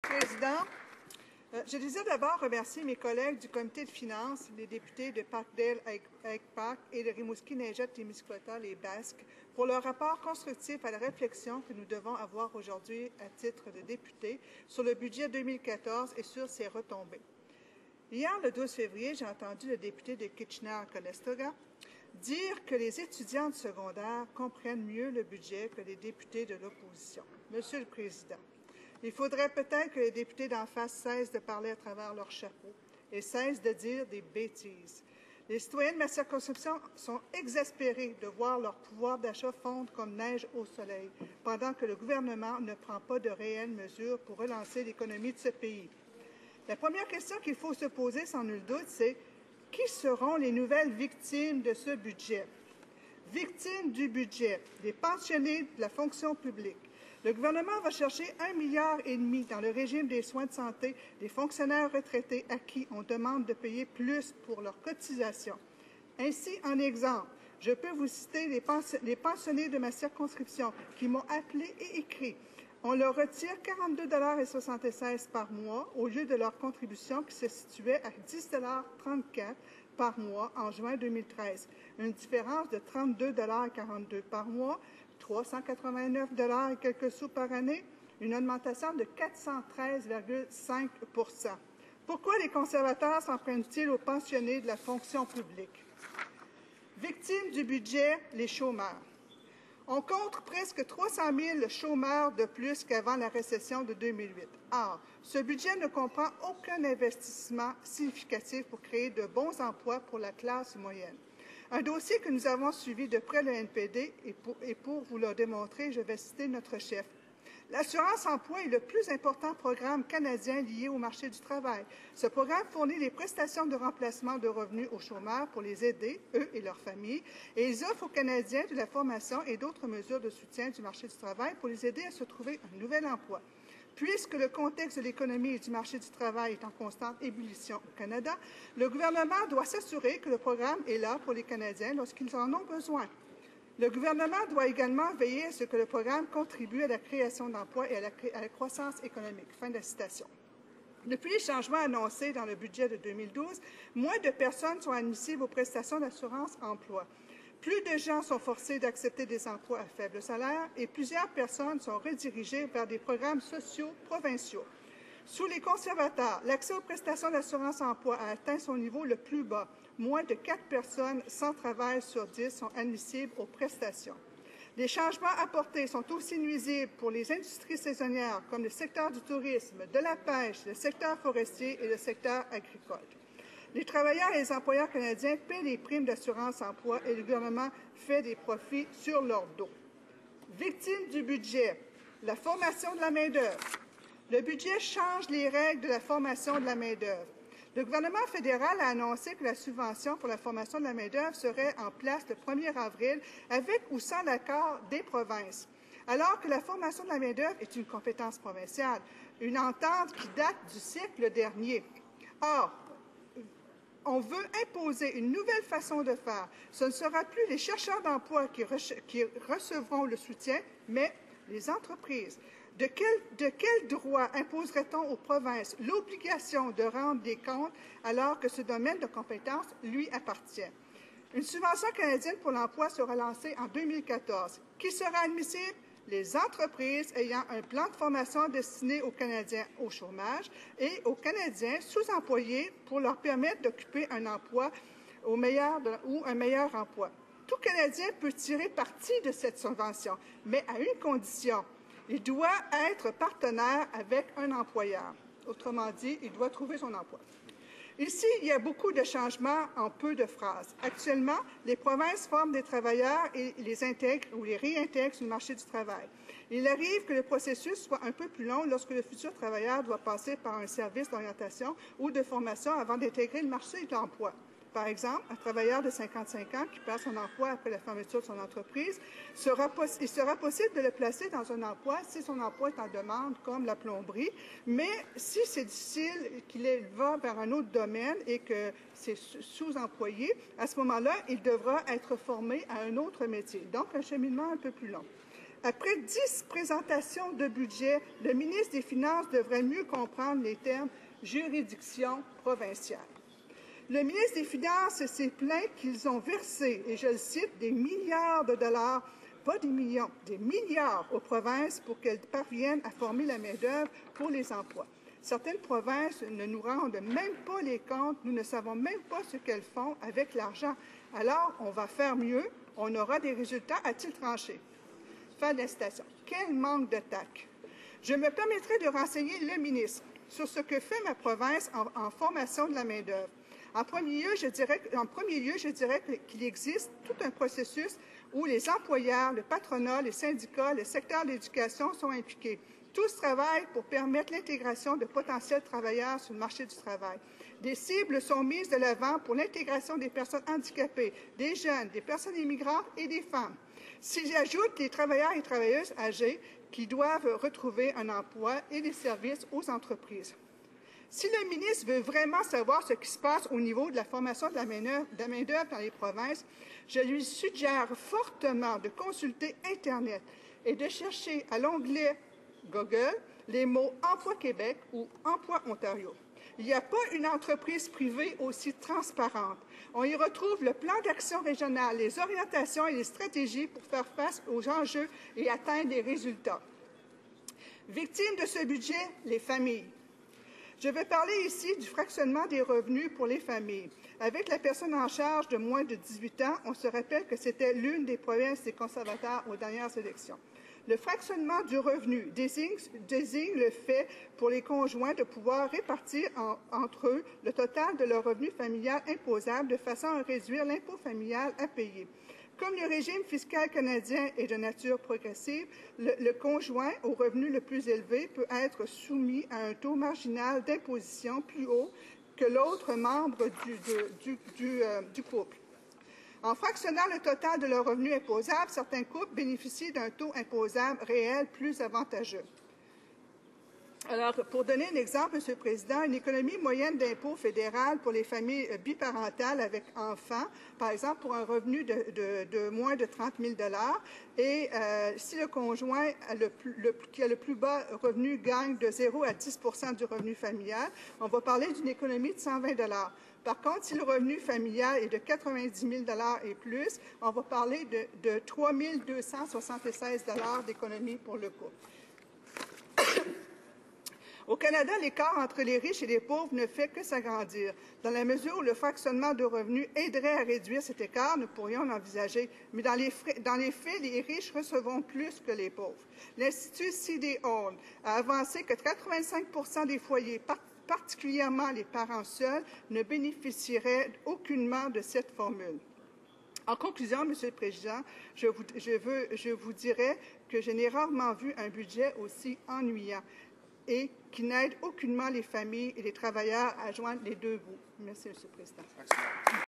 Président, je désire d'abord remercier mes collègues du comité de finances, les députés de Parkdale-Park et de Rimouski-Neigette-Témiscouata, les Basques, pour leur rapport constructif à la réflexion que nous devons avoir aujourd'hui à titre de députés sur le budget 2014 et sur ses retombées. Hier, le 12 février, j'ai entendu le député de Kitchener-Conestoga dire que les étudiants de secondaire comprennent mieux le budget que les députés de l'opposition. Monsieur le Président, il faudrait peut-être que les députés d'en face cessent de parler à travers leur chapeau et cessent de dire des bêtises. Les citoyens de ma circonscription sont exaspérés de voir leur pouvoir d'achat fondre comme neige au soleil, pendant que le gouvernement ne prend pas de réelles mesures pour relancer l'économie de ce pays. La première question qu'il faut se poser, sans nul doute, c'est qui seront les nouvelles victimes de ce budget? Victimes du budget, les pensionnés de la fonction publique. Le gouvernement va chercher 1,5 milliard dans le régime des soins de santé des fonctionnaires retraités à qui on demande de payer plus pour leurs cotisations. Ainsi, en exemple, je peux vous citer les pensionnés de ma circonscription qui m'ont appelé et écrit. On leur retire 42,76 $ par mois au lieu de leur contribution qui se situait à 10,34 $ par mois en juin 2013, une différence de 32,42 $ par mois, 389 $ et quelques sous par année, une augmentation de 413,5 %. Pourquoi les conservateurs s'en prennent-ils aux pensionnés de la fonction publique? Victimes du budget, les chômeurs. On compte presque 300 000 chômeurs de plus qu'avant la récession de 2008. Or, ce budget ne comprend aucun investissement significatif pour créer de bons emplois pour la classe moyenne. Un dossier que nous avons suivi de près le NPD, et pour vous le démontrer, je vais citer notre chef. L'assurance-emploi est le plus important programme canadien lié au marché du travail. Ce programme fournit les prestations de remplacement de revenus aux chômeurs pour les aider, eux et leurs familles, et ils offrent aux Canadiens de la formation et d'autres mesures de soutien du marché du travail pour les aider à se trouver un nouvel emploi. Puisque le contexte de l'économie et du marché du travail est en constante ébullition au Canada, le gouvernement doit s'assurer que le programme est là pour les Canadiens lorsqu'ils en ont besoin. Le gouvernement doit également veiller à ce que le programme contribue à la création d'emplois et à la croissance économique. Fin de la citation. Depuis les changements annoncés dans le budget de 2012, moins de personnes sont admissibles aux prestations d'assurance-emploi. Plus de gens sont forcés d'accepter des emplois à faible salaire et plusieurs personnes sont redirigées vers des programmes sociaux provinciaux. Sous les conservateurs, l'accès aux prestations d'assurance-emploi a atteint son niveau le plus bas. Moins de 4 personnes sans travail sur 10 sont admissibles aux prestations. Les changements apportés sont aussi nuisibles pour les industries saisonnières comme le secteur du tourisme, de la pêche, le secteur forestier et le secteur agricole. Les travailleurs et les employeurs canadiens paient les primes d'assurance-emploi et le gouvernement fait des profits sur leur dos. Victimes du budget, la formation de la main-d'œuvre. Le budget change les règles de la formation de la main-d'œuvre. Le gouvernement fédéral a annoncé que la subvention pour la formation de la main-d'œuvre serait en place le 1er avril avec ou sans l'accord des provinces. Alors que la formation de la main-d'œuvre est une compétence provinciale, une entente qui date du siècle dernier. Or, on veut imposer une nouvelle façon de faire. Ce ne sera plus les chercheurs d'emploi qui recevront le soutien, mais les entreprises. De quel droit imposerait-on aux provinces l'obligation de rendre des comptes alors que ce domaine de compétence lui appartient? Une subvention canadienne pour l'emploi sera lancée en 2014. Qui sera admissible? Les entreprises ayant un plan de formation destiné aux Canadiens au chômage et aux Canadiens sous-employés pour leur permettre d'occuper un emploi ou un meilleur emploi. Tout Canadien peut tirer parti de cette subvention, mais à une condition. Il doit être partenaire avec un employeur. Autrement dit, il doit trouver son emploi. Ici, il y a beaucoup de changements en peu de phrases. Actuellement, les provinces forment des travailleurs et les intègrent ou les réintègrent sur le marché du travail. Il arrive que le processus soit un peu plus long lorsque le futur travailleur doit passer par un service d'orientation ou de formation avant d'intégrer le marché de l'emploi. Par exemple, un travailleur de 55 ans qui perd son emploi après la fermeture de son entreprise, il sera possible de le placer dans un emploi si son emploi est en demande, comme la plomberie, mais si c'est difficile qu'il va vers un autre domaine et que c'est sous-employé, à ce moment-là, il devra être formé à un autre métier, donc un cheminement un peu plus long. Après 10 présentations de budget, le ministre des Finances devrait mieux comprendre les termes « juridiction provinciale ». Le ministre des Finances s'est plaint qu'ils ont versé, et je le cite, des milliards de dollars, pas des millions, des milliards aux provinces pour qu'elles parviennent à former la main-d'œuvre pour les emplois. Certaines provinces ne nous rendent même pas les comptes, nous ne savons même pas ce qu'elles font avec l'argent. Alors, on va faire mieux, on aura des résultats, a-t-il tranché. Fin de la citation. Quel manque de tact. Je me permettrai de renseigner le ministre sur ce que fait ma province en formation de la main-d'œuvre. En premier lieu, je dirais qu'il existe tout un processus où les employeurs, le patronat, les syndicats, le secteur de l'éducation sont impliqués. Tous travaillent pour permettre l'intégration de potentiels travailleurs sur le marché du travail. Des cibles sont mises de l'avant pour l'intégration des personnes handicapées, des jeunes, des personnes immigrantes et des femmes. Si j'ajoute les travailleurs et travailleuses âgés qui doivent retrouver un emploi et des services aux entreprises. Si le ministre veut vraiment savoir ce qui se passe au niveau de la formation de la main-d'œuvre dans les provinces, je lui suggère fortement de consulter Internet et de chercher à l'onglet Google les mots « Emploi Québec » ou « Emploi Ontario ». Il n'y a pas une entreprise privée aussi transparente. On y retrouve le plan d'action régional, les orientations et les stratégies pour faire face aux enjeux et atteindre les résultats. Victimes de ce budget, les familles. Je vais parler ici du fractionnement des revenus pour les familles. Avec la personne en charge de moins de 18 ans, on se rappelle que c'était l'une des provinces des conservateurs aux dernières élections. Le fractionnement du revenu désigne le fait pour les conjoints de pouvoir répartir entre eux le total de leur revenu familial imposable de façon à réduire l'impôt familial à payer. Comme le régime fiscal canadien est de nature progressive, le conjoint au revenu le plus élevé peut être soumis à un taux marginal d'imposition plus haut que l'autre membre du couple. En fractionnant le total de leur revenu imposable, certains couples bénéficient d'un taux imposable réel plus avantageux. Alors, pour donner un exemple, M. le Président, une économie moyenne d'impôt fédéral pour les familles biparentales avec enfants, par exemple pour un revenu de moins de 30 000 et si le conjoint qui a le plus bas revenu gagne de 0 à 10 du revenu familial, on va parler d'une économie de 120 Par contre, si le revenu familial est de 90 000 et plus, on va parler de 3 276 d'économie pour le couple. Au Canada, l'écart entre les riches et les pauvres ne fait que s'agrandir. Dans la mesure où le fractionnement de revenus aiderait à réduire cet écart, nous pourrions l'envisager. Mais dans les faits, les riches recevront plus que les pauvres. L'Institut C.D. Hall a avancé que 85 des foyers, particulièrement les parents seuls, ne bénéficieraient aucunement de cette formule. En conclusion, M. le Président, je vous dirais que je n'ai rarement vu un budget aussi ennuyant et qui n'aide aucunement les familles et les travailleurs à joindre les deux bouts. Merci, M. le Président.